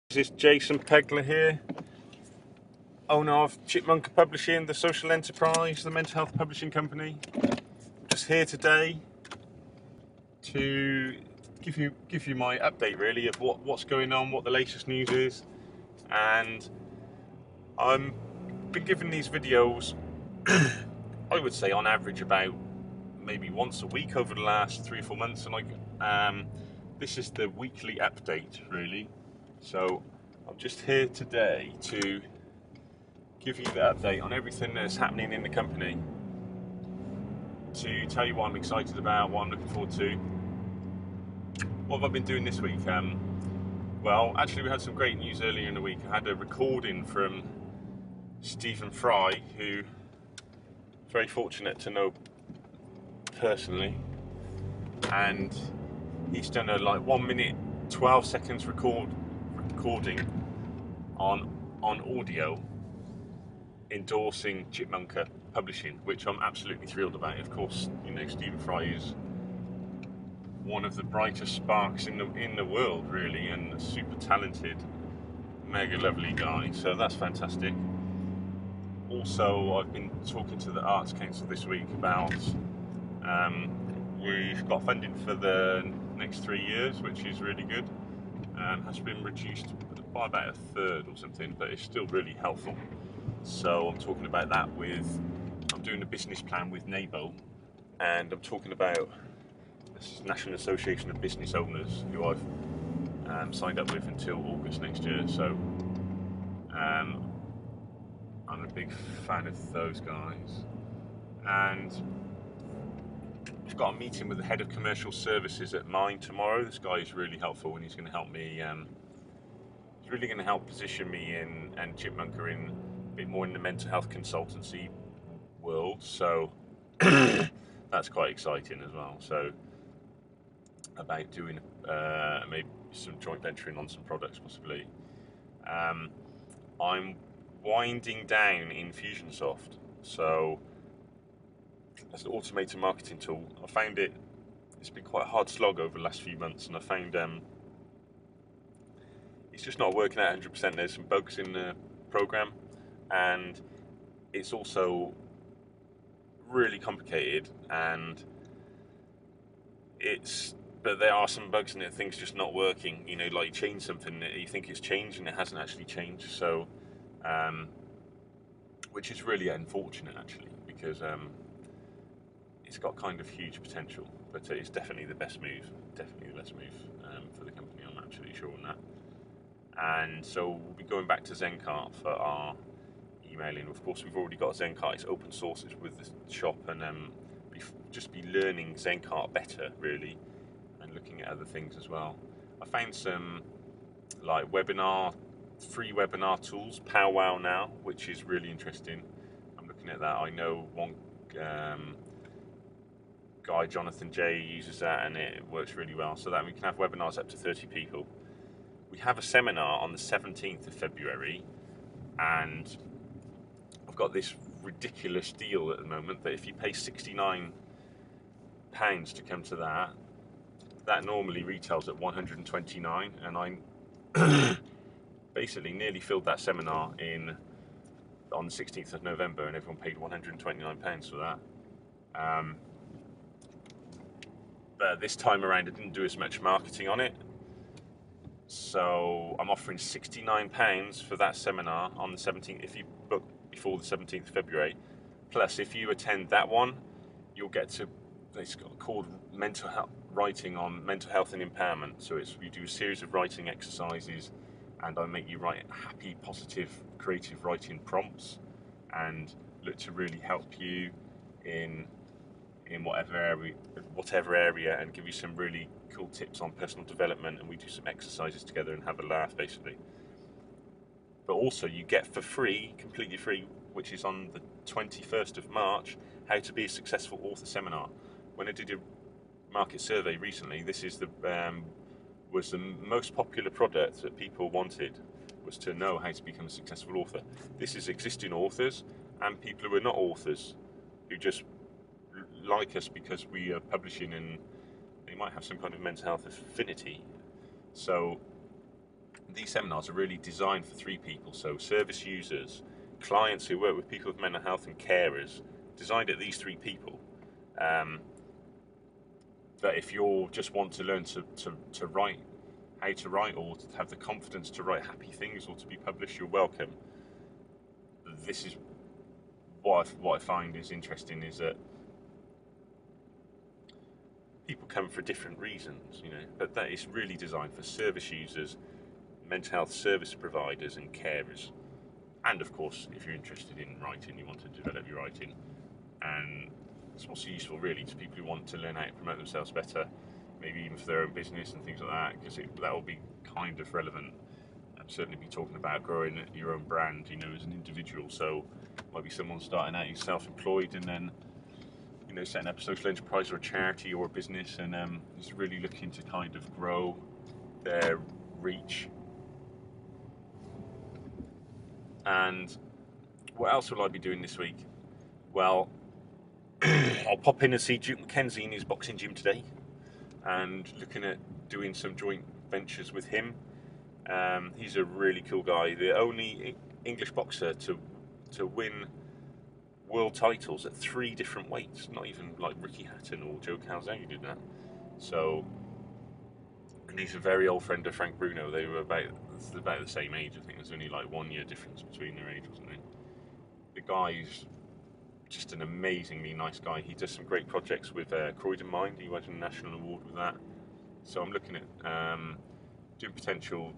This is Jason Pegler here, owner of Chipmunka Publishing, the social enterprise, the mental health publishing company. Just here today to give you my update really of what's going on, what the latest news is, and I've been giving these videos I would say on average about maybe once a week over the last 3 or 4 months, and this is the weekly update really. So I'm just here today to give you the update on everything that's happening in the company, to tell you what I'm excited about, what I'm looking forward to. What have I been doing this week? Well, actually we had some great news earlier in the week. I had a recording from Stephen Fry, who I'm very fortunate to know personally, and he's done a 1 minute 12 seconds recording on audio endorsing Chipmunka Publishing, which I'm absolutely thrilled about. Of course, you know, Stephen Fry is one of the brightest sparks in the world really, and a super talented, mega lovely guy, so that's fantastic. Also, I've been talking to the Arts Council this week about we've got funding for the next 3 years, which is really good. Has been reduced by about a third or something, but it's still really helpful. So I'm talking about that I'm doing a business plan with NABO, and I'm talking about this National Association of Business Owners, who I've signed up with until August next year. So I'm a big fan of those guys, and we've got a meeting with the head of commercial services at mine tomorrow. This guy is really helpful, and he's going to help me. He's really going to help position me and Chipmunka in a bit more in the mental health consultancy world. So that's quite exciting as well. So about doing maybe some joint venturing on some products possibly. I'm winding down Infusionsoft. So as an automated marketing tool, I found it's been quite a hard slog over the last few months, and I found it's just not working out 100%. There's some bugs in the program, and it's also really complicated, but there are some bugs in it, things just not working, you know, like you change something, you think it's changed and it hasn't actually changed. So which is really unfortunate actually, because it's got kind of huge potential, but it's definitely the best move for the company. I'm absolutely sure on that. And so we'll be going back to Zencart for our emailing. Of course, we've already got Zencart. It's open source, it's with the shop, and just be learning Zencart better really, and looking at other things as well. I found some free webinar tools, Powwow now, which is really interesting. I'm looking at that. I know one guy, Jonathan J, uses that, and it works really well, so that we can have webinars up to 30 people. We have a seminar on the 17th of February, and I've got this ridiculous deal at the moment that if you pay £69 to come to that normally retails at £129, and I basically nearly filled that seminar on the 16th of November, and everyone paid £129 for that. But this time around I didn't do as much marketing on it, so I'm offering £69 for that seminar on the 17th if you book before the 17th of February. Plus, if you attend that one, you'll get to, it's called writing on mental health and empowerment. So you do a series of writing exercises, and I make you write happy, positive, creative writing prompts, and look to really help you in whatever area, and give you some really cool tips on personal development, and we do some exercises together and have a laugh basically. But also you get for free, completely free, which is on the 21st of March, How to Be a Successful Author seminar. When I did a market survey recently, this is was the most popular product that people wanted, was to know how to become a successful author. This is existing authors and people who are not authors, who just like us because we are publishing, and they might have some kind of mental health affinity. So these seminars are really designed for 3 people, so service users, clients who work with people with mental health, and carers, designed at these 3 people. That if you just want to learn to write, how to write, or to have the confidence to write happy things or to be published, you're welcome. This is what I find is interesting, is that people come for different reasons, but that is really designed for service users, mental health service providers and carers. And of course, if you're interested in writing, you want to develop your writing. And it's also useful really to people who want to learn how to promote themselves better, maybe even for their own business and things like that, because that will be kind of relevant. I'll certainly be talking about growing your own brand, as an individual. So might be someone starting out, who's self-employed, and then setting up a social enterprise or a charity or a business, and is really looking to kind of grow their reach. And what else will I be doing this week? Well, I'll pop in and see Duke Mackenzie in his boxing gym today, and looking at doing some joint ventures with him. He's a really cool guy, the only English boxer to win world titles at 3 different weights. Not even like Ricky Hatton or Joe Calzaghe did that. So, and he's a very old friend of Frank Bruno. They were about the same age. I think there's only like 1 year difference between their age or something. The guy's just an amazingly nice guy. He does some great projects with Croydon Mind. He won a national award with that. So I'm looking at doing potential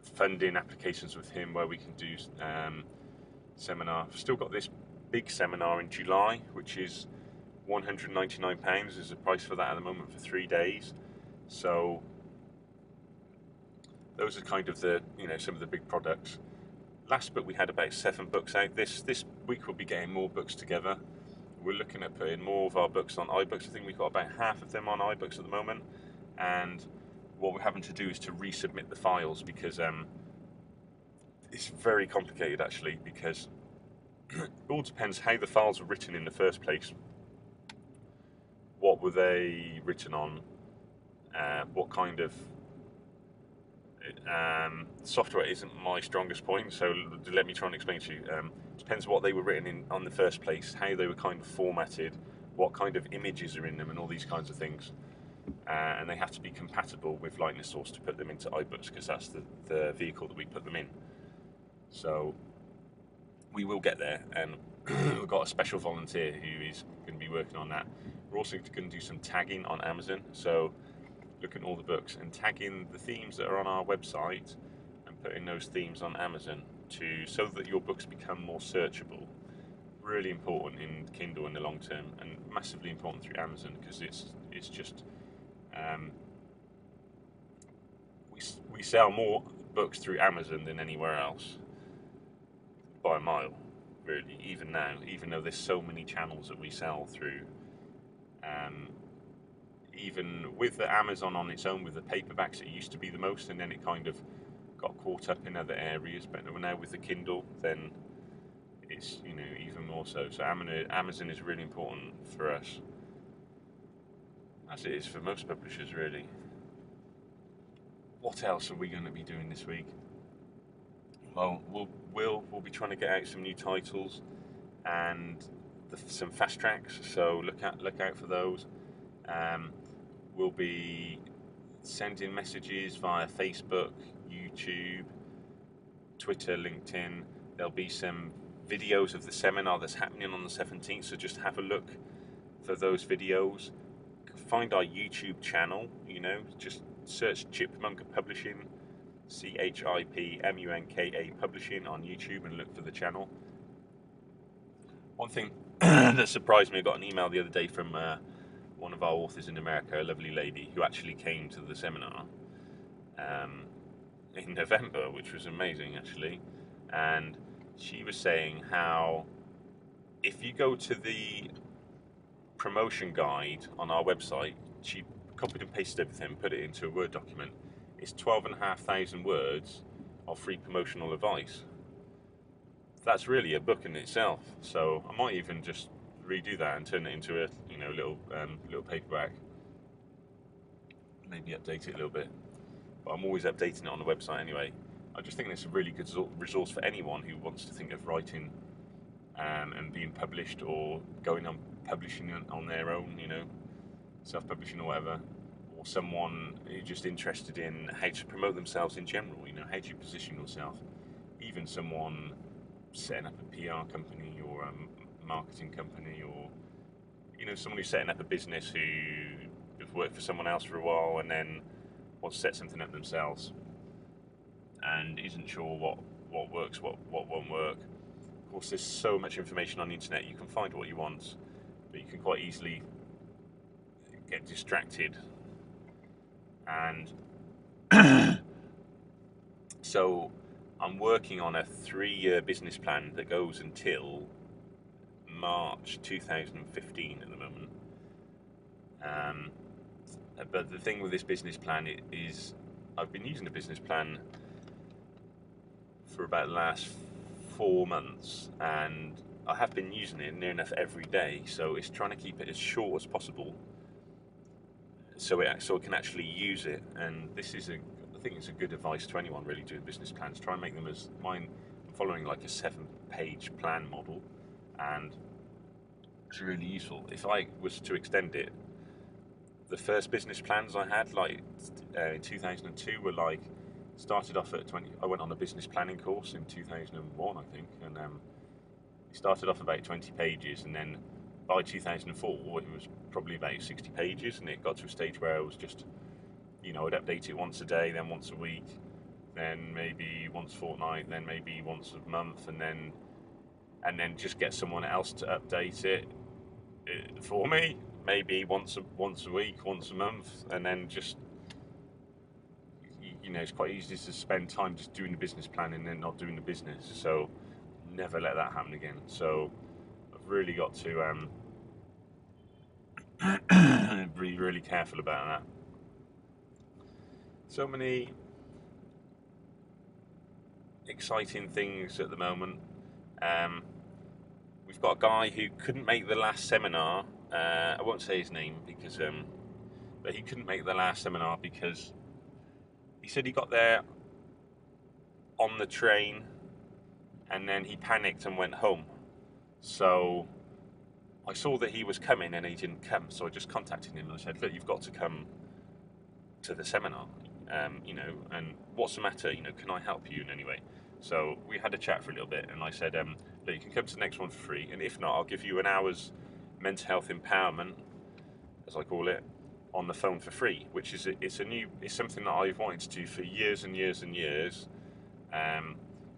funding applications with him, where we can do seminar. I've still got this big seminar in July, which is £199. There's a price for that at the moment for 3 days. So those are kind of the some of the big products. Last book we had about 7 books out. This week we'll be getting more books together. We're looking at putting more of our books on iBooks. I think we've got about half of them on iBooks at the moment, and what we're having to do is to resubmit the files, because it's very complicated actually, because it all depends how the files were written in the first place. What were they written on? What kind of software isn't my strongest point, so let me try and explain to you. Depends what they were written in on the first place, how they were kind of formatted, what kind of images are in them, and all these kinds of things. And they have to be compatible with Lightning Source to put them into iBooks, because that's the vehicle that we put them in. So we will get there, and we've got a special volunteer who is going to be working on that. We're also going to do some tagging on Amazon, so looking at all the books and tagging the themes that are on our website and putting those themes on Amazon so that your books become more searchable. Really important in Kindle in the long term, and massively important through Amazon, because it's just we sell more books through Amazon than anywhere else by a mile, really. Even now, even though there's so many channels that we sell through. Even with the Amazon on its own, with the paperbacks, it used to be the most, and then it kind of got caught up in other areas. But now with the Kindle, then it's even more so. So Amazon is really important for us, as it is for most publishers, really. What else are we going to be doing this week? Well, we'll be trying to get out some new titles and some fast tracks. So look out for those. We'll be sending messages via Facebook, YouTube, Twitter, LinkedIn. There'll be some videos of the seminar that's happening on the 17th, so just have a look for those videos. Find our YouTube channel, just search Chipmunkapublishing, CHIPMUNKA Publishing on YouTube, and look for the channel. One thing that surprised me, I got an email the other day from one of our authors in America, a lovely lady who actually came to the seminar in November, which was amazing actually. And she was saying how if you go to the promotion guide on our website, she copied and pasted everything, put it into a Word document. It's 12,500 words of free promotional advice. That's really a book in itself. So I might even just redo that and turn it into a little paperback. Maybe update it a little bit. but I'm always updating it on the website anyway. I just think it's a really good resource for anyone who wants to think of writing and being published, or going on publishing on their own, you know, self-publishing or whatever, or someone who's just interested in how to promote themselves in general, you know, how do you position yourself, even someone setting up a PR company or a marketing company, or, you know, someone who's setting up a business who have worked for someone else for a while and then wants to set something up themselves and isn't sure what works, what won't work. Of course, there's so much information on the internet, you can find what you want, but you can quite easily get distracted. And so I'm working on a 3-year business plan that goes until March 2015 at the moment. But the thing with this business plan is I've been using the business plan for about the last 4 months, and I have been using it near enough every day, so it's trying to keep it as short as possible so I can actually use it. And this is I think it's a good advice to anyone really doing business plans. Try and make them as I'm following like a 7-page plan model, and it's really useful. If I was to extend it, the first business plans I had, like in 2002, were like, started off at 20. I went on a business planning course in 2001, I think, and it started off about 20 pages, and then by 2004 it was probably about 60 pages, and it got to a stage where I was just, you know, I'd update it once a day, then once a week, then maybe once a fortnight, then maybe once a month, and then just get someone else to update it for me, maybe once a week, once a month, and then just, you know, it's quite easy to spend time just doing the business plan and then not doing the business. So never let that happen again. So I've really got to be really careful about that. So many exciting things at the moment. We've got a guy who couldn't make the last seminar. I won't say his name because, but he couldn't make the last seminar because he said he got there on the train and then he panicked and went home. So I saw that he was coming and he didn't come, so I just contacted him and I said, look, you've got to come to the seminar, you know, and what's the matter, you know, can I help you in any way? So we had a chat for a little bit, and I said, look, you can come to the next one for free, and if not, I'll give you an hour's mental health empowerment, as I call it, on the phone for free, which is it's something that I've wanted to do for years and years and years,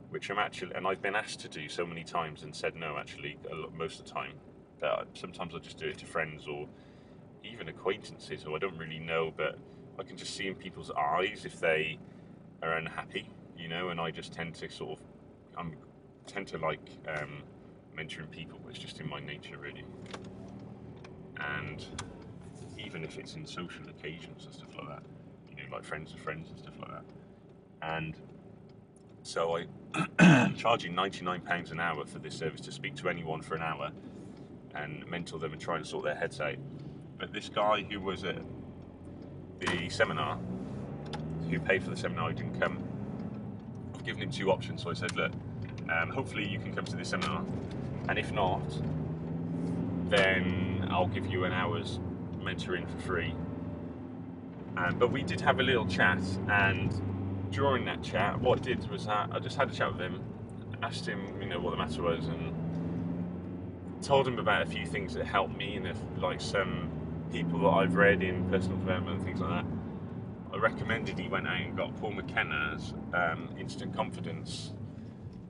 which I'm actually, and I've been asked to do so many times and said no, actually, most of the time. But sometimes I just do it to friends or even acquaintances who I don't really know, but I can just see in people's eyes if they are unhappy, you know, and I just tend to like mentoring people. It's just in my nature, really. And even if it's in social occasions and stuff like that, you know, like friends of friends and stuff like that. And so I'm charging £99 an hour for this service, to speak to anyone for an hour and mentor them and try and sort their heads out. But this guy who was at the seminar, who paid for the seminar, who didn't come, I've given him 2 options. So I said, look, hopefully you can come to this seminar, and if not, then I'll give you an hour's mentoring for free. But we did have a little chat, and during that chat, what I did was that I just had a chat with him, asked him, you know, what the matter was, and told him about a few things that helped me, and if, like, some people that I've read in personal development and things like that. I recommended he went out and got Paul McKenna's Instant Confidence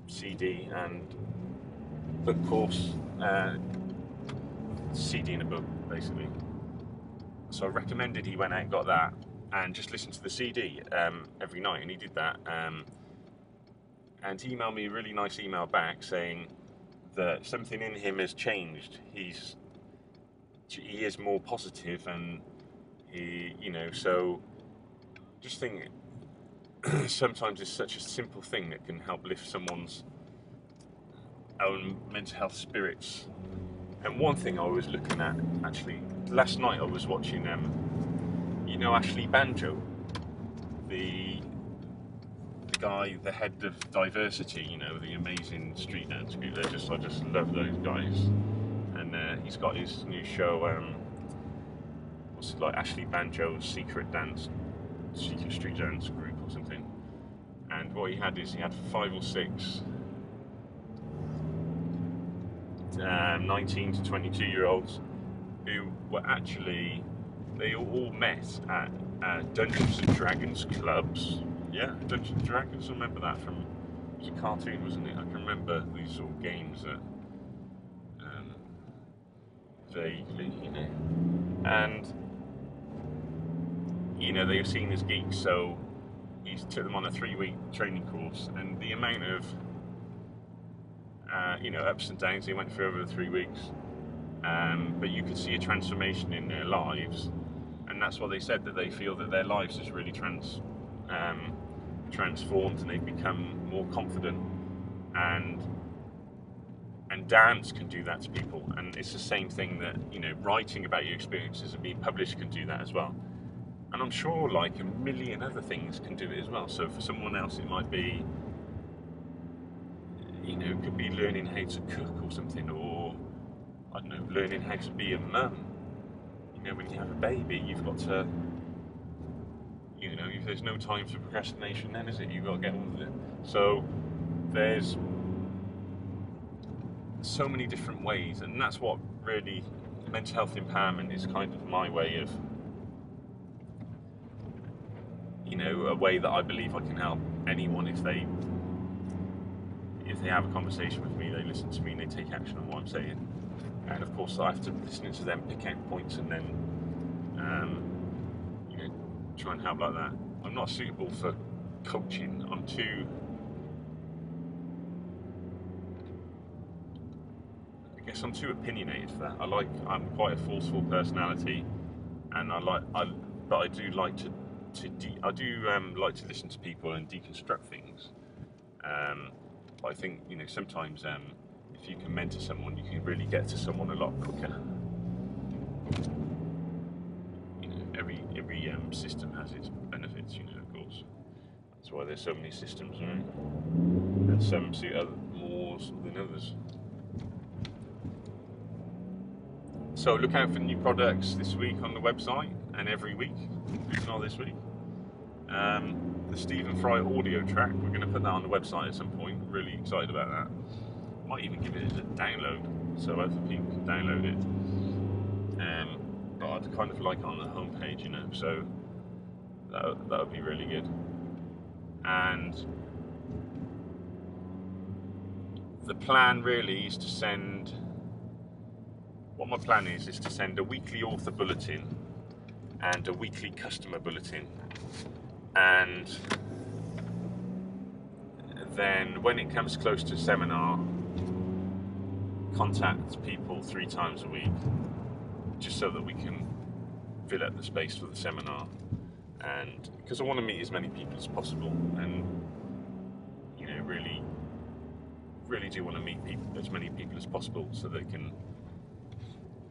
CD and book course, CD and a book, basically. So I recommended he went out and got that and just listened to the CD every night, and he did that. And he emailed me a really nice email back saying that something in him has changed. He is more positive, and he, you know, so just think sometimes it's such a simple thing that can help lift someone's own mental health spirits. And one thing I was looking at, actually, last night I was watching, you know, Ashley Banjo. the guy, the head of diversity, you know, the amazing street dance group. I just love those guys. And he's got his new show, what's it like, Ashley Banjo's Secret Street Dance Group or something. And what he had is he had 5 or 6 19 to 22 year olds who were actually, they all met at Dungeons and Dragons clubs. Yeah, Dungeons and Dragons, I remember that from, it was a cartoon, wasn't it? I can remember these sort of games that vaguely, you know. And, you know, they were seen as geeks, so he took them on a 3-week training course, and the amount of you know, ups and downs they went through over the 3 weeks, but you could see a transformation in their lives, and that's what they said, that they feel that their lives has really transformed, and they've become more confident, and dance can do that to people. And it's the same thing that, you know, writing about your experiences and being published can do that as well. And I'm sure like a million other things can do it as well. So for someone else it might be, you know, it could be learning how to cook or something, or I don't know, learning how to be a mum. You know, when you have a baby, you've got to, you know, there's no time for procrastination then, is it? You've got to get on with it. So there's so many different ways, and that's what really mental health empowerment is, kind of my way of, you know, a way that I believe I can help anyone if they have a conversation with me, they listen to me and they take action on what I'm saying. And of course I have to listen to them, pick out points, and then you know, try and help like that. I'm not suitable for coaching. I'm too, I guess I'm too opinionated for that. I'm quite a forceful personality, and but I do like to like to listen to people and deconstruct things. But I think, you know, sometimes if you can mentor someone, you can really get to someone a lot quicker. You know, every system has its benefits, you know, of course. That's why there's so many systems, right? And some suit more than others. So look out for new products this week on the website, and every week, if not this week. The Stephen Fry audio track, we're going to put that on the website at some point. Really excited about that. Might even give it a download, so other people can download it. But I'd kind of like it on the homepage, you know, so that would be really good. And the plan really is to send, what my plan is to send a weekly author bulletin and a weekly customer bulletin. And then when it comes close to seminar, contact people 3 times a week, just so that we can fill up the space for the seminar. And because I want to meet as many people as possible, and, you know, really do want to meet as many people as possible, so they can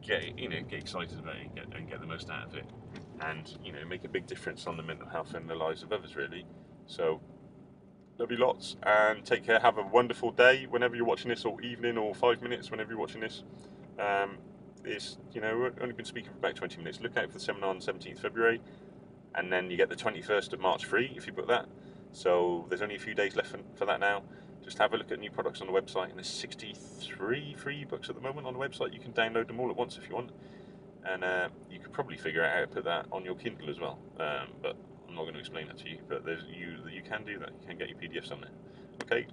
get excited about it and get the most out of it, and, you know, make a big difference on the mental health and the lives of others, really. So love you lots, and take care. Have a wonderful day whenever you're watching this, or evening, or 5 minutes whenever you're watching this. It's, you know, we've only been speaking for about 20 minutes. Look out for the seminar on the 17th February, and then you get the 21st of March free if you book that. So there's only a few days left for that now. Just have a look at new products on the website, and there's 63 free books at the moment on the website. You can download them all at once if you want, and you could probably figure out how to put that on your Kindle as well, but I'm not going to explain that to you. But you can do that. You can get your PDFs on there. Okay,